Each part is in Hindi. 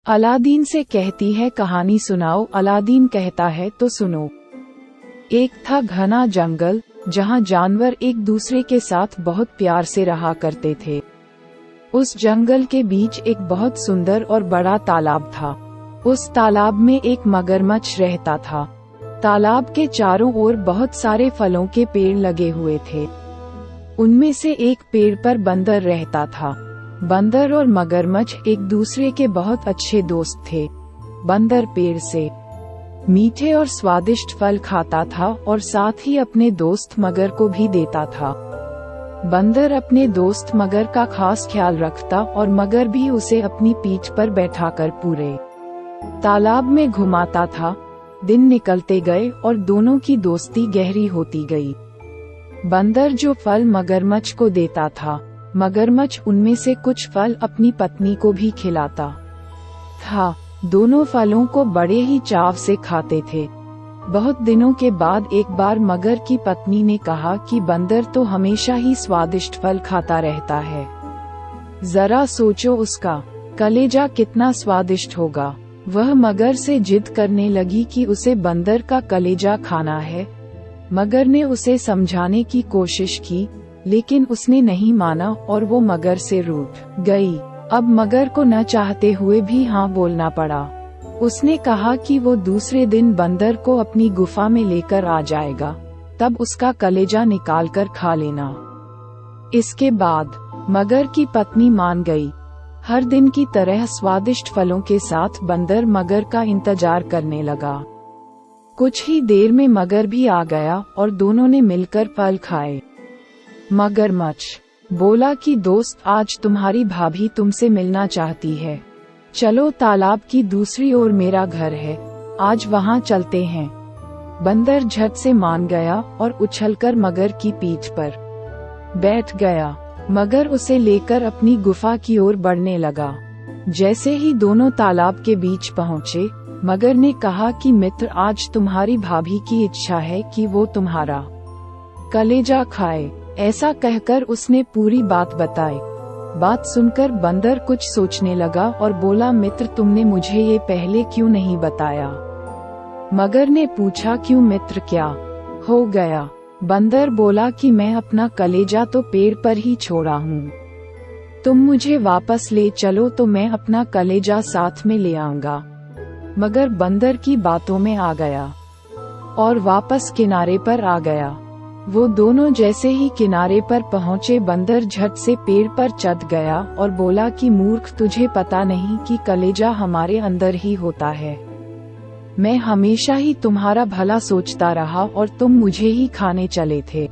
अलादीन से कहती है कहानी सुनाओ। अलादीन कहता है तो सुनो। एक था घना जंगल जहाँ जानवर एक दूसरे के साथ बहुत प्यार से रहा करते थे। उस जंगल के बीच एक बहुत सुंदर और बड़ा तालाब था। उस तालाब में एक मगरमच्छ रहता था। तालाब के चारों ओर बहुत सारे फलों के पेड़ लगे हुए थे। उनमें से एक पेड़ पर बंदर रहता था। बंदर और मगरमच्छ एक दूसरे के बहुत अच्छे दोस्त थे। बंदर पेड़ से मीठे और स्वादिष्ट फल खाता था और साथ ही अपने दोस्त मगर को भी देता था। बंदर अपने दोस्त मगर का खास ख्याल रखता और मगर भी उसे अपनी पीठ पर बैठाकर पूरे तालाब में घुमाता था। दिन निकलते गए और दोनों की दोस्ती गहरी होती गई। बंदर जो फल मगरमच्छ को देता था, मगरमच्छ उनमें से कुछ फल अपनी पत्नी को भी खिलाता था। दोनों फलों को बड़े ही चाव से खाते थे। बहुत दिनों के बाद एक बार मगर की पत्नी ने कहा कि बंदर तो हमेशा ही स्वादिष्ट फल खाता रहता है, जरा सोचो उसका कलेजा कितना स्वादिष्ट होगा। वह मगर से जिद करने लगी कि उसे बंदर का कलेजा खाना है। मगर ने उसे समझाने की कोशिश की, लेकिन उसने नहीं माना और वो मगर से रूठ गई। अब मगर को न चाहते हुए भी हाँ बोलना पड़ा। उसने कहा कि वो दूसरे दिन बंदर को अपनी गुफा में लेकर आ जाएगा, तब उसका कलेजा निकालकर खा लेना। इसके बाद मगर की पत्नी मान गई। हर दिन की तरह स्वादिष्ट फलों के साथ बंदर मगर का इंतजार करने लगा। कुछ ही देर में मगर भी आ गया और दोनों ने मिलकर फल खाए। मगरमच्छ बोला कि दोस्त, आज तुम्हारी भाभी तुमसे मिलना चाहती है। चलो, तालाब की दूसरी ओर मेरा घर है, आज वहाँ चलते हैं। बंदर झट से मान गया और उछलकर मगर की पीठ पर बैठ गया। मगर उसे लेकर अपनी गुफा की ओर बढ़ने लगा। जैसे ही दोनों तालाब के बीच पहुँचे, मगर ने कहा कि मित्र, आज तुम्हारी भाभी की इच्छा है कि वो तुम्हारा कलेजा खाए। ऐसा कहकर उसने पूरी बात बताई। बात सुनकर बंदर कुछ सोचने लगा और बोला, मित्र, तुमने मुझे ये पहले क्यों नहीं बताया? मगर ने पूछा, क्यों मित्र, क्या हो गया? बंदर बोला कि मैं अपना कलेजा तो पेड़ पर ही छोड़ा हूँ, तुम मुझे वापस ले चलो तो मैं अपना कलेजा साथ में ले आऊंगा। मगर बंदर की बातों में आ गया और वापस किनारे पर आ गया। वो दोनों जैसे ही किनारे पर पहुँचे, बंदर झट से पेड़ पर चढ़ गया और बोला कि मूर्ख, तुझे पता नहीं कि कलेजा हमारे अंदर ही होता है। मैं हमेशा ही तुम्हारा भला सोचता रहा और तुम मुझे ही खाने चले थे।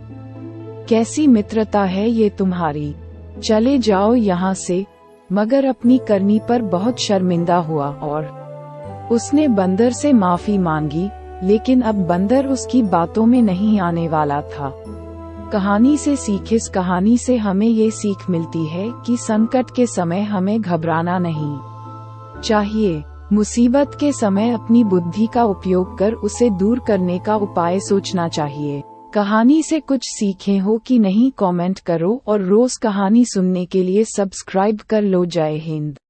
कैसी मित्रता है ये तुम्हारी, चले जाओ यहाँ से। मगर अपनी करनी पर बहुत शर्मिंदा हुआ और उसने बंदर से माफी मांगी, लेकिन अब बंदर उसकी बातों में नहीं आने वाला था। कहानी से सीख। इस कहानी से हमें ये सीख मिलती है कि संकट के समय हमें घबराना नहीं चाहिए। मुसीबत के समय अपनी बुद्धि का उपयोग कर उसे दूर करने का उपाय सोचना चाहिए। कहानी से कुछ सीखे हो कि नहीं, कमेंट करो और रोज कहानी सुनने के लिए सब्सक्राइब कर लो। जय हिंद।